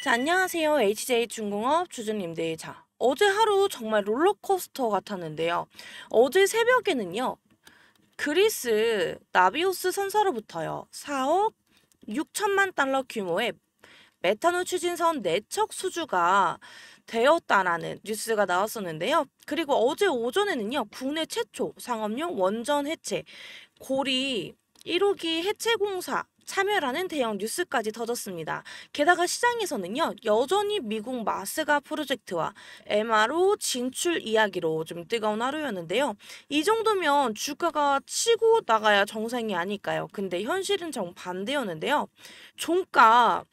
자, 안녕하세요. HJ중공업 주주님들. 자, 어제 하루 정말 롤러코스터 같았는데요. 어제 새벽에는요, 그리스 나비우스 선사로부터요, 4억 6천만 달러 규모의 메탄올 추진선 내척 수주가 되었다라는 뉴스가 나왔었는데요. 그리고 어제 오전에는요, 국내 최초 상업용 원전 해체, 고리 1호기 해체 공사 참여라는 대형 뉴스까지 터졌습니다. 게다가 시장에서는요, 여전히 미국 마스가 프로젝트와 MRO 진출 이야기로 좀 뜨거운 하루였는데요. 이 정도면 주가가 치고 나가야 정상이 아닐까요? 근데 현실은 정반대였는데요. 종가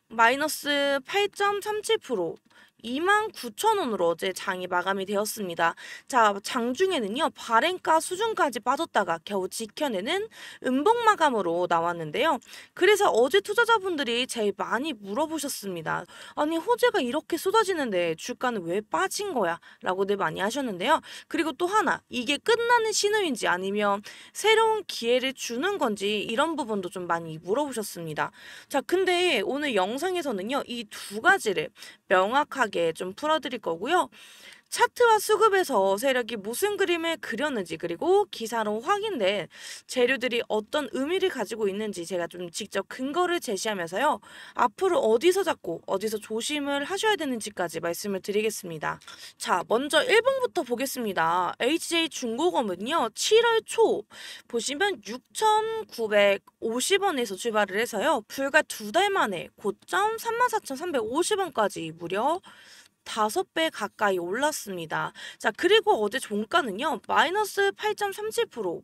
마이너스 8.37%, 29,000원으로 어제 장이 마감이 되었습니다. 자, 장중에는요, 발행가 수준까지 빠졌다가 겨우 지켜내는 음봉 마감으로 나왔는데요. 그래서 어제 투자자분들이 제일 많이 물어보셨습니다. 아니, 호재가 이렇게 쏟아지는데 주가는 왜 빠진 거야? 라고들 많이 하셨는데요. 그리고 또 하나, 이게 끝나는 신호인지 아니면 새로운 기회를 주는 건지 이런 부분도 좀 많이 물어보셨습니다. 자, 근데 오늘 영상에서는요, 이 두 가지를 명확하게 좀 풀어드릴 거고요. 차트와 수급에서 세력이 무슨 그림을 그렸는지, 그리고 기사로 확인된 재료들이 어떤 의미를 가지고 있는지 제가 좀 직접 근거를 제시하면서요, 앞으로 어디서 잡고 어디서 조심을 하셔야 되는지까지 말씀을 드리겠습니다. 자, 먼저 1번부터 보겠습니다. HJ중공업은요, 7월 초 보시면 6,950원에서 출발을 해서요, 불과 두 달 만에 고점 34,350원까지 무려 5배 가까이 올랐습니다. 자, 그리고 어제 종가는요, 마이너스 8.37%,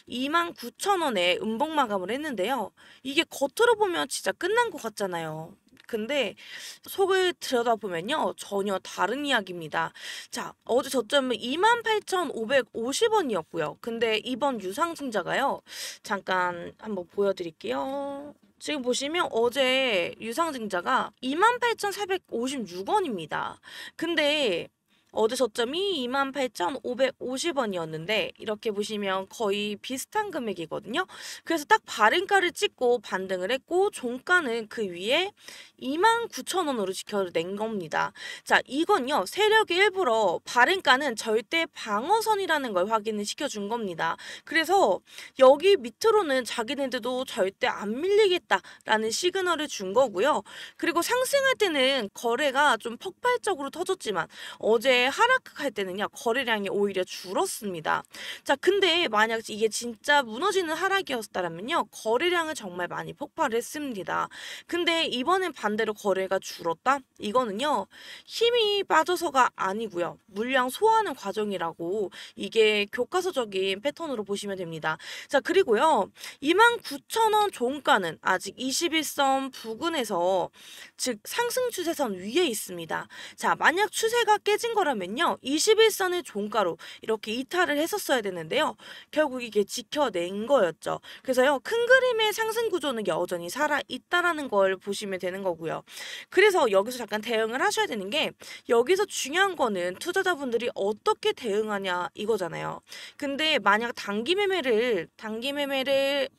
29,000원에 음봉 마감을 했는데요. 이게 겉으로 보면 진짜 끝난 것 같잖아요. 근데 속을 들여다보면요, 전혀 다른 이야기입니다. 자, 어제 저점은 28,550원이었고요. 근데 이번 유상증자가요, 잠깐 한번 보여드릴게요. 지금 보시면 어제 유상증자가 28,456원입니다. 근데 어제 저점이 28,550원이었는데 이렇게 보시면 거의 비슷한 금액이거든요. 그래서 딱 발행가를 찍고 반등을 했고 종가는 그 위에 29,000원으로 지켜낸 겁니다. 자, 이건요, 세력이 일부러 발행가는 절대 방어선이라는 걸 확인을 시켜준 겁니다. 그래서 여기 밑으로는 자기네들도 절대 안 밀리겠다라는 시그널을 준 거고요. 그리고 상승할 때는 거래가 좀 폭발적으로 터졌지만 어제 하락할 때는요, 거래량이 오히려 줄었습니다. 자, 근데 만약 이게 진짜 무너지는 하락이었다면요, 거래량은 정말 많이 폭발을 했습니다. 근데 이번엔 반대로 거래가 줄었다? 이거는요, 힘이 빠져서가 아니고요, 물량 소화하는 과정이라고, 이게 교과서적인 패턴으로 보시면 됩니다. 자, 그리고요, 29,000원 종가는 아직 21선 부근에서, 즉 상승 추세선 위에 있습니다. 자, 만약 추세가 깨진 거라면요, 21선의 종가로 이렇게 이탈을 했었어야 되는데요, 결국 이게 지켜낸 거였죠. 그래서요, 큰 그림의 상승 구조는 여전히 살아있다라는 걸 보시면 되는 거고요. 그래서 여기서 잠깐 대응을 하셔야 되는 게, 여기서 중요한 거는 투자자분들이 어떻게 대응하냐 이거잖아요. 근데 만약 단기 매매를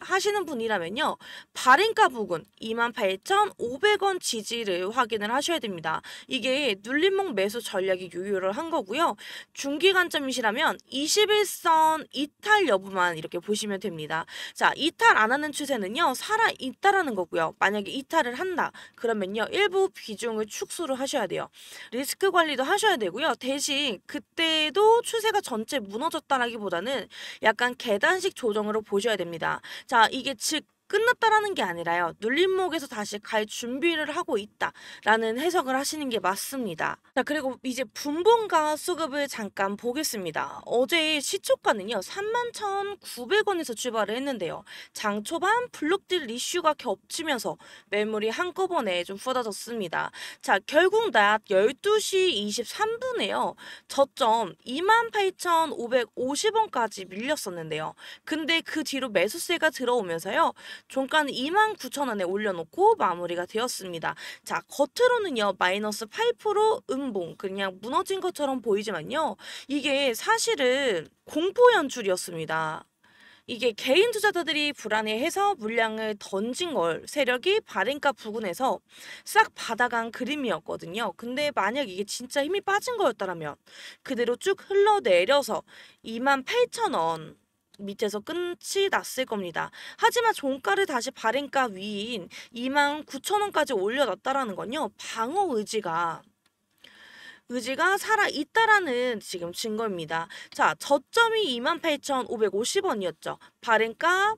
하시는 분이라면요, 발행가 부근 28,500원 지지를 확인을 하셔야 됩니다. 이게 눌림목 매수 전략이 유효를 한 거고요. 중기 관점이시라면 21선 이탈 여부만 이렇게 보시면 됩니다. 자, 이탈 안 하는 추세는요, 살아 있다라는 거고요. 만약에 이탈을 한다 그러면요, 일부 비중을 축소를 하셔야 돼요. 리스크 관리도 하셔야 되고요. 대신 그때도 추세가 전체 무너졌다라기보다는 약간 계단식 조정으로 보셔야 됩니다. 자, 이게 즉 끝났다라는 게 아니라요, 눌림목에서 다시 갈 준비를 하고 있다라는 해석을 하시는 게 맞습니다. 자, 그리고 이제 분봉가 수급을 잠깐 보겠습니다. 어제 시초가는요, 31,900원에서 출발을 했는데요, 장 초반 블록딜 이슈가 겹치면서 매물이 한꺼번에 좀 쏟아졌습니다. 자, 결국 낮 12시 23분에요, 저점 28,550원까지 밀렸었는데요. 근데 그 뒤로 매수세가 들어오면서요, 종가는 29,000원에 올려놓고 마무리가 되었습니다. 자, 겉으로는요, 마이너스 8% 음봉, 그냥 무너진 것처럼 보이지만요, 이게 사실은 공포 연출이었습니다. 이게 개인 투자자들이 불안해해서 물량을 던진 걸 세력이 발행가 부근에서 싹 받아간 그림이었거든요. 근데 만약 이게 진짜 힘이 빠진 거였다면 그대로 쭉 흘러내려서 28,000원 밑에서 끝이 났을 겁니다. 하지만 종가를 다시 발행가 위인 29,000원까지 올려놨다라는 건요. 방어 의지가 살아있다라는 지금 증거입니다. 자, 저점이 28,550원이었죠. 발행가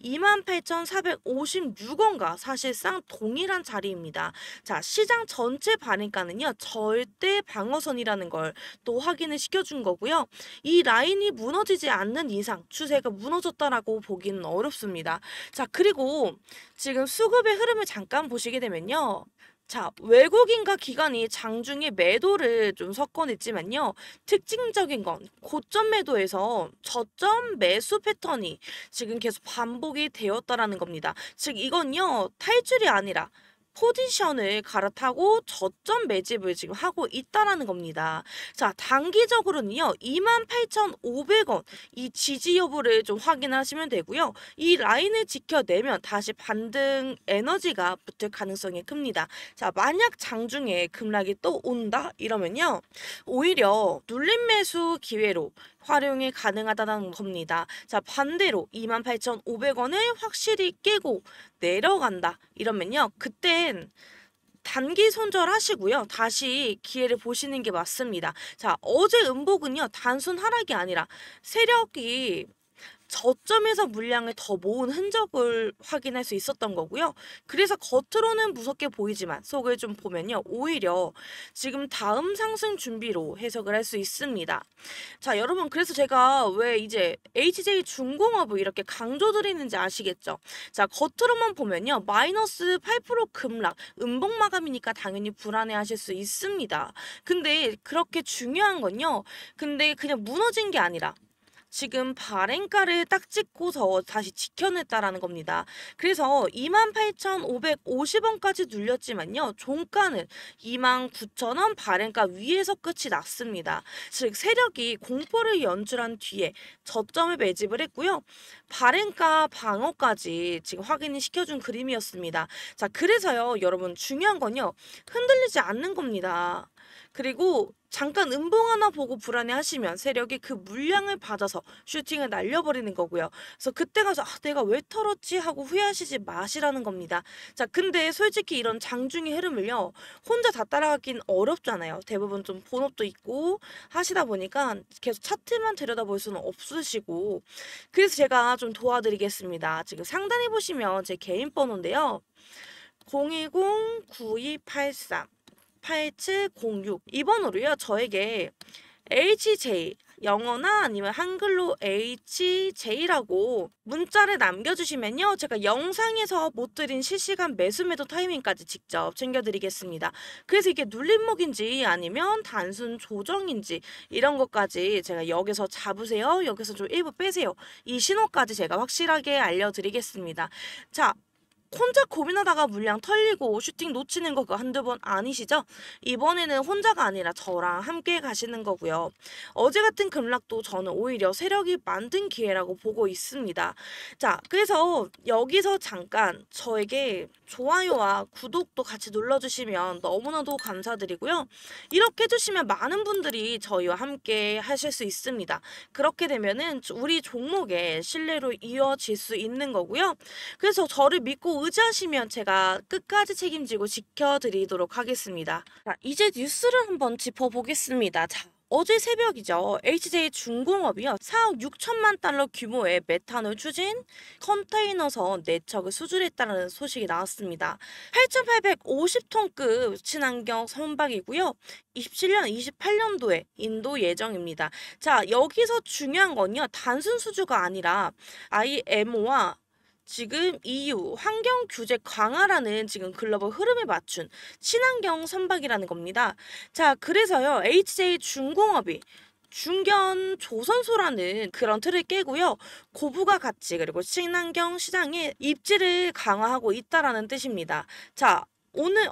28,456원과 사실상 동일한 자리입니다. 자, 시장 전체 발행가는요, 절대 방어선이라는 걸 또 확인을 시켜준 거고요. 이 라인이 무너지지 않는 이상 추세가 무너졌다라고 보기는 어렵습니다. 자, 그리고 지금 수급의 흐름을 잠깐 보시게 되면요. 자, 외국인과 기관이 장중에 매도를 좀 섞어냈지만요. 특징적인 건 고점 매도에서 저점 매수 패턴이 지금 계속 반복이 되었다라는 겁니다. 즉 이건요. 탈출이 아니라 포지션을 갈아타고 저점 매집을 지금 하고 있다라는 겁니다. 자, 단기적으로는요. 28,500원 이 지지 여부를 좀 확인하시면 되고요. 이 라인을 지켜내면 다시 반등 에너지가 붙을 가능성이 큽니다. 자, 만약 장중에 급락이 또 온다 이러면요. 오히려 눌림 매수 기회로 활용이 가능하다는 겁니다. 자, 반대로 28,500원을 확실히 깨고 내려간다 이러면요. 그땐 단기 손절하시고요. 다시 기회를 보시는 게 맞습니다. 자, 어제 음복은요. 단순 하락이 아니라 세력이 저점에서 물량을 더 모은 흔적을 확인할 수 있었던 거고요. 그래서 겉으로는 무섭게 보이지만 속을 좀 보면요. 오히려 지금 다음 상승 준비로 해석을 할 수 있습니다. 자, 여러분 그래서 제가 왜 이제 HJ 중공업을 이렇게 강조드리는지 아시겠죠? 자, 겉으로만 보면요. 마이너스 8% 급락, 음봉 마감이니까 당연히 불안해하실 수 있습니다. 근데 그렇게 중요한 건요. 근데 그냥 무너진 게 아니라 지금 발행가를 딱 찍고서 다시 지켜냈다라는 겁니다. 그래서 28,550원까지 눌렸지만요. 종가는 29,000원 발행가 위에서 끝이 났습니다. 즉 세력이 공포를 연출한 뒤에 저점을 매집을 했고요. 발행가 방어까지 지금 확인이 시켜준 그림이었습니다. 자, 그래서요. 여러분 중요한 건요. 흔들리지 않는 겁니다. 그리고 잠깐 음봉 하나 보고 불안해하시면 세력이 그 물량을 받아서 슈팅을 날려버리는 거고요. 그래서 그때 가서 내가 왜 털었지 하고 후회하시지 마시라는 겁니다. 자, 근데 솔직히 이런 장중의 흐름을요. 혼자 다 따라가긴 어렵잖아요. 대부분 좀 본업도 있고 하시다 보니까 계속 차트만 들여다볼 수는 없으시고 그래서 제가 좀 도와드리겠습니다. 지금 상단에 보시면 제 개인 번호인데요. 010-9283 8706 이 번호로요. 저에게 HJ 영어나 아니면 한글로 HJ라고 문자를 남겨주시면요. 제가 영상에서 못 드린 실시간 매수 매도 타이밍까지 직접 챙겨드리겠습니다. 그래서 이게 눌림목인지 아니면 단순 조정인지 이런 것까지 제가 여기서 잡으세요. 여기서 좀 일부 빼세요. 이 신호까지 제가 확실하게 알려드리겠습니다. 자, 혼자 고민하다가 물량 털리고 슈팅 놓치는 거 그거 한두 번 아니시죠? 이번에는 혼자가 아니라 저랑 함께 가시는 거고요. 어제 같은 급락도 저는 오히려 세력이 만든 기회라고 보고 있습니다. 자, 그래서 여기서 잠깐 저에게 좋아요와 구독도 같이 눌러주시면 너무나도 감사드리고요. 이렇게 해주시면 많은 분들이 저희와 함께 하실 수 있습니다. 그렇게 되면은 우리 종목의 신뢰로 이어질 수 있는 거고요. 그래서 저를 믿고 의지하시면 제가 끝까지 책임지고 지켜드리도록 하겠습니다. 자, 이제 뉴스를 한번 짚어보겠습니다. 자, 어제 새벽이죠. HJ 중공업이요. 4억 6천만 달러 규모의 메탄올 추진 컨테이너선 4척을 수주했다는 소식이 나왔습니다. 8,850톤급 친환경 선박이고요. 27년, 28년도에 인도 예정입니다. 자, 여기서 중요한 건요. 단순 수주가 아니라 IMO와 지금 EU 환경 규제 강화라는 지금 글로벌 흐름에 맞춘 친환경 선박이라는 겁니다. 자, 그래서요. HJ 중공업이 중견 조선소라는 그런 틀을 깨고요. 고부가 가치 그리고 친환경 시장에 입지를 강화하고 있다라는 뜻입니다. 자,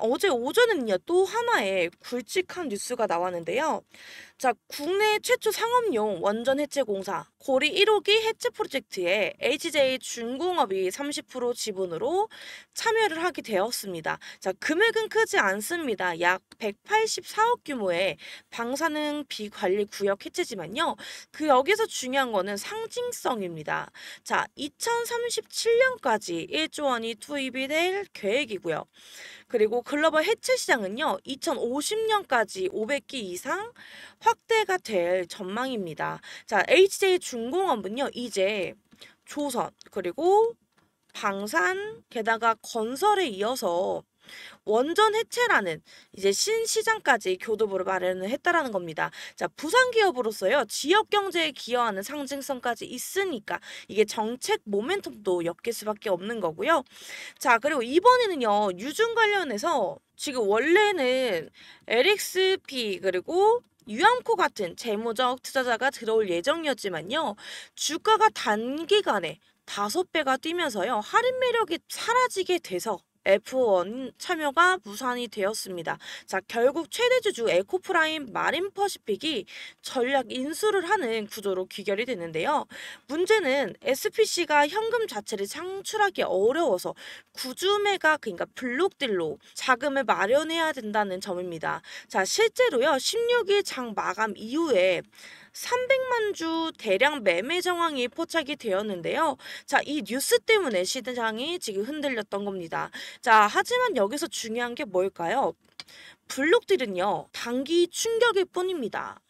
어제 오전에는요. 또 하나의 굵직한 뉴스가 나왔는데요. 자, 국내 최초 상업용 원전 해체 공사 고리 1호기 해체 프로젝트에 HJ중공업이 30% 지분으로 참여를 하게 되었습니다. 자, 금액은 크지 않습니다. 약 184억 규모의 방사능 비관리 구역 해체지만요. 그 여기서 중요한 거는 상징성입니다. 자, 2037년까지 1조 원이 투입이 될 계획이고요. 그리고 글로벌 해체 시장은요, 2050년까지 500기 이상 확대가 될 전망입니다. 자, HJ중공업은요, 이제 조선, 그리고 방산, 게다가 건설에 이어서 원전 해체라는 이제 신시장까지 교두보를 마련을 했다라는 겁니다. 자, 부산 기업으로서요, 지역 경제에 기여하는 상징성까지 있으니까 이게 정책 모멘텀도 엮일 수밖에 없는 거고요. 자, 그리고 이번에는요, 유증 관련해서 지금 원래는 LXP 그리고 유암코 같은 재무적 투자자가 들어올 예정이었지만요, 주가가 단기간에 5배가 뛰면서요, 할인 매력이 사라지게 돼서 F1 참여가 무산이 되었습니다. 자, 결국 최대 주주 에코프라임 마린퍼시픽이 전략 인수를 하는 구조로 귀결이 되는데요. 문제는 SPC가 현금 자체를 창출하기 어려워서 구주매가 그러니까 블록딜로 자금을 마련해야 된다는 점입니다. 자, 실제로요, 16일 장 마감 이후에 300만 주 대량 매매 정황이 포착이 되었는데요. 자, 이 뉴스 때문에 시장이 지금 흔들렸던 겁니다. 자, 하지만 여기서 중요한 게 뭘까요? 블록딜은요, 단기 충격일 뿐입니다.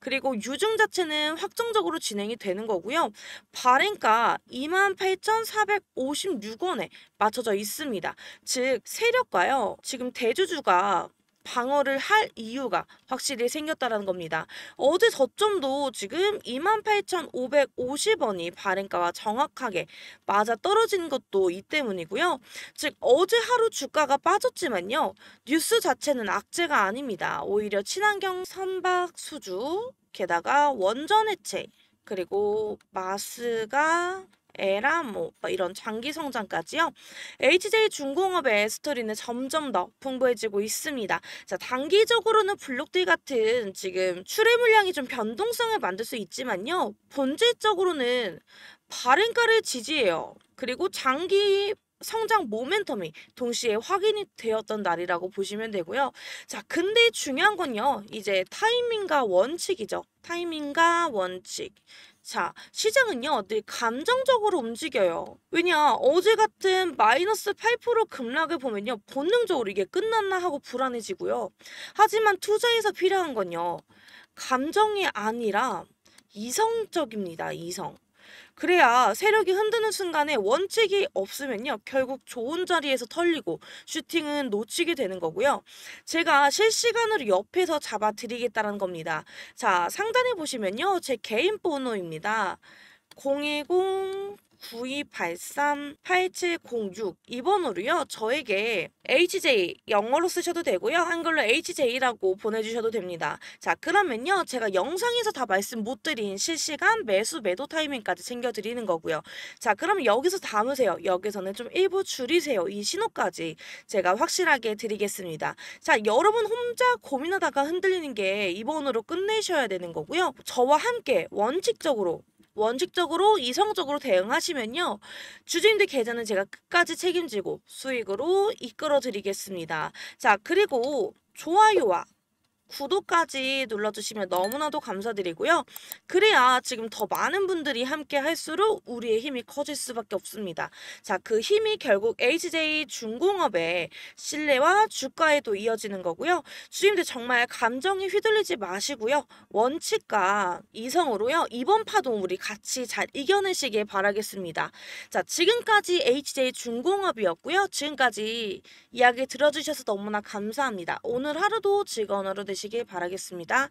그리고 유증 자체는 확정적으로 진행이 되는 거고요. 발행가 28,456원에 맞춰져 있습니다. 즉, 세력가요, 지금 대주주가 방어를 할 이유가 확실히 생겼다라는 겁니다. 어제 저점도 지금 28,550원이 발행가와 정확하게 맞아 떨어진 것도 이 때문이고요. 즉, 어제 하루 주가가 빠졌지만요, 뉴스 자체는 악재가 아닙니다. 오히려 친환경 선박 수주, 게다가 원전 해체, 그리고 마스가 에라모 이런 장기 성장까지요. HJ중공업의 스토리는 점점 더 풍부해지고 있습니다. 자, 단기적으로는 블록딜 같은 지금 출회 물량이 좀 변동성을 만들 수 있지만요, 본질적으로는 발행가를 지지해요. 그리고 장기 성장 모멘텀이 동시에 확인이 되었던 날이라고 보시면 되고요. 자, 근데 중요한 건요, 이제 타이밍과 원칙이죠. 타이밍과 원칙. 자, 시장은요, 늘 감정적으로 움직여요. 왜냐, 어제 같은 마이너스 8% 급락을 보면요, 본능적으로 이게 끝났나 하고 불안해지고요. 하지만 투자에서 필요한 건요, 감정이 아니라 이성적입니다, 이성. 그래야 세력이 흔드는 순간에 원칙이 없으면요, 결국 좋은 자리에서 털리고 슈팅은 놓치게 되는 거고요. 제가 실시간으로 옆에서 잡아드리겠다는 겁니다. 자, 상단에 보시면요, 제 개인 번호입니다. 010-9283-8706 이 번호로요, 저에게 HJ 영어로 쓰셔도 되고요, 한글로 HJ라고 보내주셔도 됩니다. 자, 그러면요, 제가 영상에서 다 말씀 못 드린 실시간 매수 매도 타이밍까지 챙겨드리는 거고요. 자, 그럼 여기서 담으세요. 여기서는 좀 일부 줄이세요. 이 신호까지 제가 확실하게 드리겠습니다. 자, 여러분 혼자 고민하다가 흔들리는 게 이 번호로 끝내셔야 되는 거고요. 저와 함께 원칙적으로 이성적으로 대응하시면요, 주주님들 계좌는 제가 끝까지 책임지고 수익으로 이끌어 드리겠습니다. 자, 그리고 좋아요와 구독까지 눌러주시면 너무나도 감사드리고요. 그래야 지금 더 많은 분들이 함께 할수록 우리의 힘이 커질 수밖에 없습니다. 자, 그 힘이 결국 HJ중공업의 신뢰와 주가에도 이어지는 거고요. 주님들 정말 감정에 휘둘리지 마시고요, 원칙과 이성으로요, 이번 파동 우리 같이 잘 이겨내시길 바라겠습니다. 자, 지금까지 HJ중공업이었고요. 지금까지 이야기 들어주셔서 너무나 감사합니다. 오늘 하루도 즐거운 하루 되시길 바라겠습니다.